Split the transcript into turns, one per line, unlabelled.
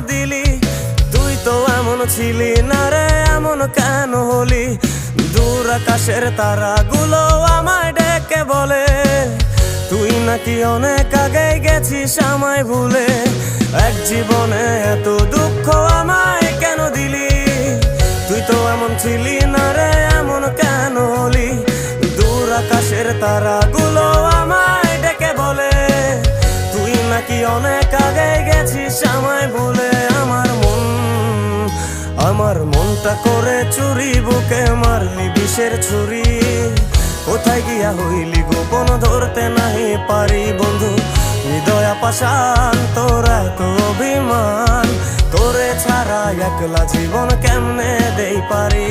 দিলি? তুই তো এমন ছিলি না রে, এমন কেন হলি? দূর আকাশের তারাগুলো আমায় ডেকে বলে তুই নাকি অনেক আগে গেছিস আমায় ভুলে। এক জীবনে এত দুঃখ আমায় কেন দিলি? তুই তো এমন ছিলি না রে, এমন কেন হলি? দূর আকাশের তারাগুলো আমায় ডেকে বলে তুই নাকি অনেক আগে গেছিস আমায় ভুলে। আমার মনটা করে চুরি, বুকে মারলি বিষের ছুরি। কোথায় গিয়া হইলি গোপন ধরতে নাহি পারি বন্ধু। হৃদয় পাষাণ তোর এত অভিমান, তোরে ছাড়া একলা জীবন কেমনে দেই পারি?